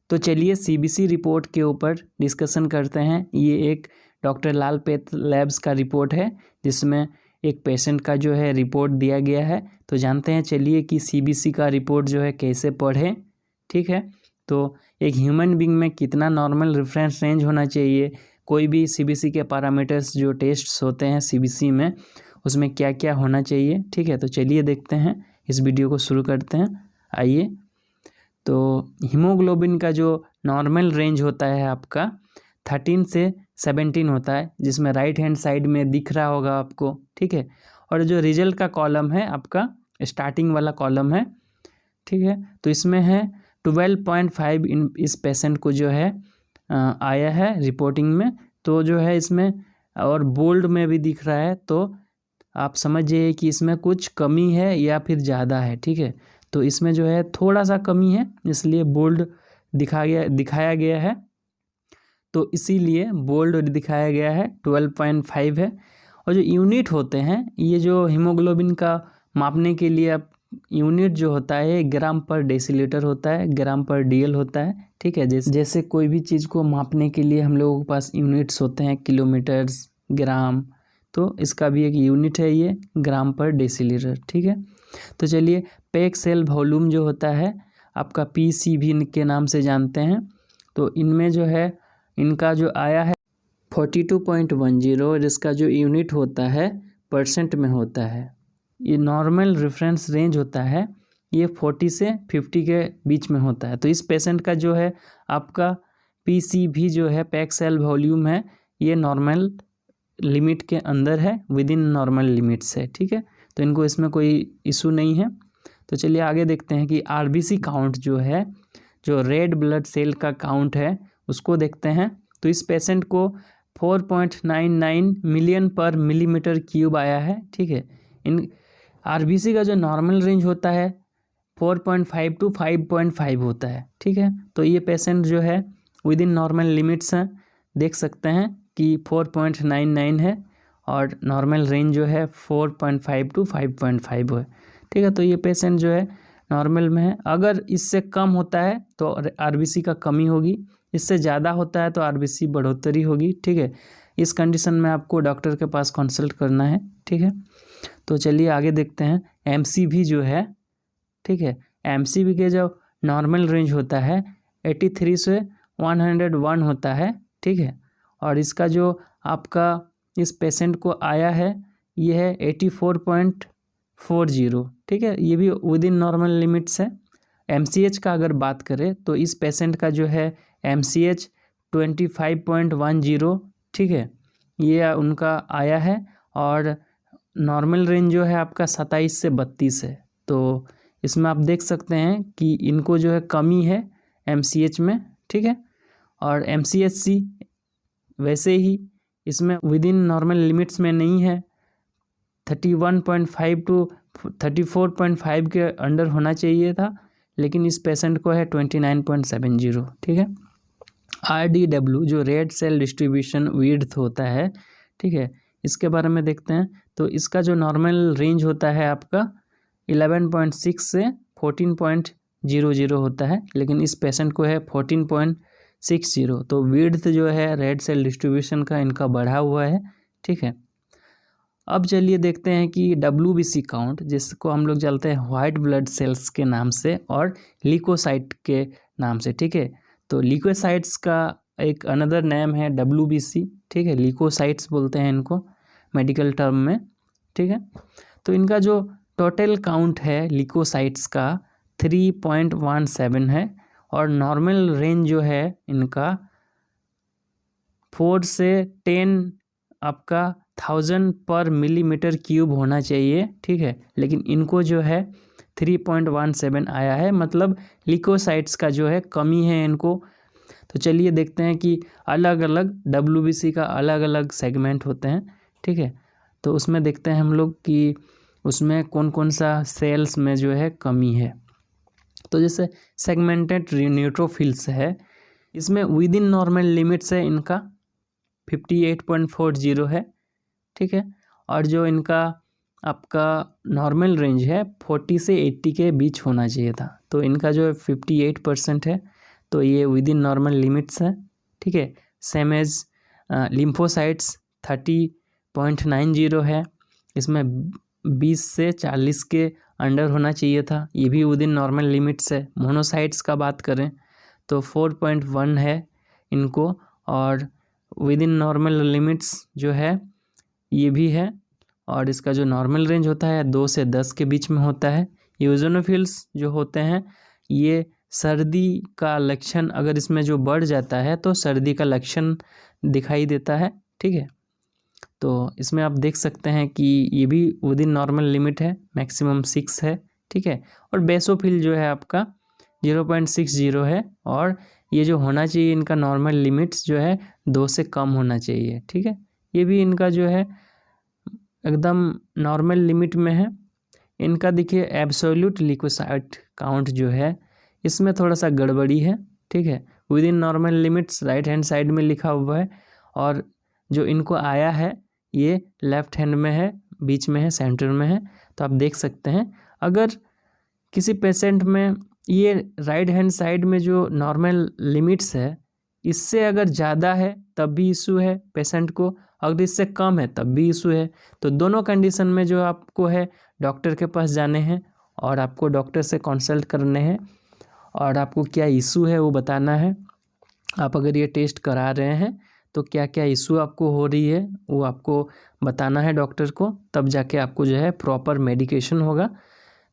तो चलिए CBC report के ऊपर डिस्कशन करते हैं। ये एक डॉक्टर लाल पैथ लैब्स का रिपोर्ट है जिसमें एक पेशेंट का जो है रिपोर्ट दिया गया है। तो जानते हैं चलिए कि सीबीसी का रिपोर्ट जो है कैसे पढ़ें। ठीक है, तो एक ह्यूमन बीइंग में कितना नॉर्मल रेफरेंस रेंज होना चाहिए, कोई भी सीबीसी के पैरामीटर्स जो टेस्ट्स होते हैं सीबीसी में उसमें क्या क्या होना चाहिए। ठीक है, तो चलिए देखते हैं, इस वीडियो को शुरू करते हैं। आइए, तो हीमोग्लोबिन का जो नॉर्मल रेंज होता है आपका 13 से 17 होता है, जिसमें राइट हैंड साइड में दिख रहा होगा आपको। ठीक है, और जो रिजल्ट का कॉलम है आपका स्टार्टिंग वाला कॉलम है। ठीक है, तो इसमें है 12.5 इन इस पेशेंट को जो है आया है रिपोर्टिंग में। तो जो है इसमें और बोल्ड में भी दिख रहा है, तो आप समझिए कि इसमें कुछ कमी है या फिर ज़्यादा है। ठीक है, तो इसमें जो है थोड़ा सा कमी है, इसलिए बोल्ड दिखाया गया है। तो इसीलिए बोल्ड दिखाया गया है, 12.5 है। और जो यूनिट होते हैं, ये जो हीमोग्लोबिन का मापने के लिए आप यूनिट जो होता है ग्राम पर डेसीलीटर होता है, ग्राम पर डीएल होता है। ठीक है, जैसे कोई भी चीज़ को मापने के लिए हम लोगों के पास यूनिट्स होते हैं, किलोमीटर्स, ग्राम, तो इसका भी एक यूनिट है ये ग्राम पर डेसीलीटर। ठीक है, तो चलिए पैक सेल वॉल्यूम जो होता है आपका पीसीवी के नाम से जानते हैं। तो इनमें जो है इनका जो आया है 42.10 और इसका जो यूनिट होता है परसेंट में होता है। ये नॉर्मल रेफरेंस रेंज होता है, ये 40 से 50 के बीच में होता है। तो इस पेशेंट का जो है आपका पीसीवी जो है पैक सेल वॉल्यूम है, ये नॉर्मल लिमिट के अंदर है, विद इन नॉर्मल लिमिट्स है। ठीक है, तो इनको इसमें कोई इशू नहीं है। तो चलिए आगे देखते हैं कि आरबीसी काउंट जो है, जो रेड ब्लड सेल का काउंट है, उसको देखते हैं। तो इस पेशेंट को 4.99 मिलियन पर मिलीमीटर क्यूब आया है। ठीक है, इन आरबीसी का जो नॉर्मल रेंज होता है 4.5 टू 5.5 होता है। ठीक है, तो ये पेशेंट जो है विद इन नॉर्मल लिमिट्स हैं, देख सकते हैं कि 4.99 है और नॉर्मल रेंज जो है 4.5 टू 5.5 है। ठीक है, तो ये पेशेंट जो है नॉर्मल में है। अगर इससे कम होता है तो आरबीसी का कमी होगी, इससे ज़्यादा होता है तो आरबीसी बढ़ोतरी होगी। ठीक है, इस कंडीशन में आपको डॉक्टर के पास कंसल्ट करना है। ठीक है, तो चलिए आगे देखते हैं एमसीवी जो है। ठीक है, एमसीवी के जो नॉर्मल रेंज होता है 83 से 101 होता है। ठीक है, और इसका जो आपका इस पेशेंट को आया है ये है 84.40। ठीक है, ये भी विद इन नॉर्मल लिमिट्स है। एमसीएच का अगर बात करें तो इस पेशेंट का जो है एमसीएच 25.10। ठीक है, ये उनका आया है और नॉर्मल रेंज जो है आपका 27 से 32 है। तो इसमें आप देख सकते हैं कि इनको जो है कमी है एमसीएच में। ठीक है, और एमसीएचसी वैसे ही इसमें विद इन नॉर्मल लिमिट्स में नहीं है, 31.5 टू 34.5 के अंडर होना चाहिए था, लेकिन इस पेशेंट को है 29.70। ठीक है, RDW जो रेड सेल डिस्ट्रीब्यूशन विड्थ होता है, ठीक है, इसके बारे में देखते हैं। तो इसका जो नॉर्मल रेंज होता है आपका 11.6 से 14.00 होता है, लेकिन इस पेशेंट को है 14.60। तो विड्थ जो है रेड सेल डिस्ट्रीब्यूशन का इनका बढ़ा हुआ है। ठीक है, अब चलिए देखते हैं कि WBC काउंट, जिसको हम लोग जानते हैं वाइट ब्लड सेल्स के नाम से और ल्यूकोसाइट के नाम से। ठीक है, तो ल्यूकोसाइट्स का एक अनदर नेम है WBC। ठीक है, ल्यूकोसाइट्स बोलते हैं इनको मेडिकल टर्म में। ठीक है, तो इनका जो टोटल काउंट है ल्यूकोसाइट्स का 3.17 है और नॉर्मल रेंज जो है इनका 4 से 10 आपका 1000 पर मिलीमीटर क्यूब होना चाहिए। ठीक है, लेकिन इनको जो है 3.17 आया है, मतलब ल्यूकोसाइट्स का जो है कमी है इनको। तो चलिए देखते हैं कि अलग अलग WBC का अलग अलग सेगमेंट होते हैं। ठीक है, तो उसमें देखते हैं हम लोग कि उसमें कौन कौन सा सेल्स में जो है कमी है। तो जैसे सेगमेंटेड न्यूट्रोफिल्स है, इसमें विद इन नॉर्मल लिमिट्स है इनका 58.40 है। ठीक है, और जो इनका आपका नॉर्मल रेंज है 40 से 80 के बीच होना चाहिए था, तो इनका जो 58% है। तो ये विद इन नॉर्मल लिमिट्स है, ठीक है। सेम एज लिम्फोसाइट्स 30.90 है, इसमें 20 से 40 के अंडर होना चाहिए था, ये भी विद इन नॉर्मल लिमिट्स है। मोनोसाइट्स का बात करें तो 4.1 है इनको, और विद इन नॉर्मल लिमिट्स जो है ये भी है, और इसका जो नॉर्मल रेंज होता है 2 से 10 के बीच में होता है। यूजोनोफिल्स जो होते हैं ये सर्दी का लक्षण अगर इसमें जो बढ़ जाता है तो सर्दी का लक्षण दिखाई देता है, ठीक है। तो इसमें आप देख सकते हैं कि ये भी विद इन नॉर्मल लिमिट है, मैक्सिमम 6 है, ठीक है। और बेसोफिल जो है आपका 0.60 है, और ये जो होना चाहिए इनका नॉर्मल लिमिट्स जो है 2 से कम होना चाहिए, ठीक है। ये भी इनका जो है एकदम नॉर्मल लिमिट में है। इनका देखिए एब्सोल्यूट ल्यूकोसाइट काउंट जो है इसमें थोड़ा सा गड़बड़ी है, ठीक है। With in normal limits right hand side में लिखा हुआ है, और जो इनको आया है ये लेफ्ट हैंड में है, बीच में है, सेंटर में है। तो आप देख सकते हैं अगर किसी पेशेंट में ये राइट हैंड साइड में जो नॉर्मल लिमिट्स है इससे अगर ज़्यादा है तब भी इशू है पेशेंट को, अगर इससे कम है तब भी इशू है। तो दोनों कंडीशन में जो आपको है डॉक्टर के पास जाने हैं, और आपको डॉक्टर से कंसल्ट करने हैं, और आपको क्या इशू है वो बताना है। आप अगर ये टेस्ट करा रहे हैं तो क्या क्या इशू आपको हो रही है वो आपको बताना है डॉक्टर को, तब जाके आपको जो है प्रॉपर मेडिकेशन होगा।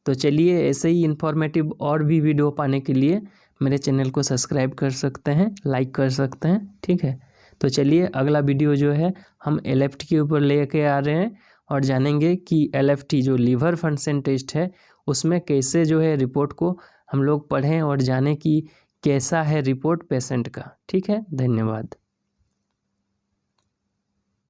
तो चलिए ऐसे ही इन्फॉर्मेटिव और भी वीडियो पाने के लिए मेरे चैनल को सब्सक्राइब कर सकते हैं, लाइक कर सकते हैं, ठीक है। तो चलिए अगला वीडियो जो है हम LFT के ऊपर लेके आ रहे हैं, और जानेंगे कि LFT जो लीवर फंक्शन टेस्ट है उसमें कैसे जो है रिपोर्ट को हम लोग पढ़ें और जानें कि कैसा है रिपोर्ट पेशेंट का, ठीक है। धन्यवाद।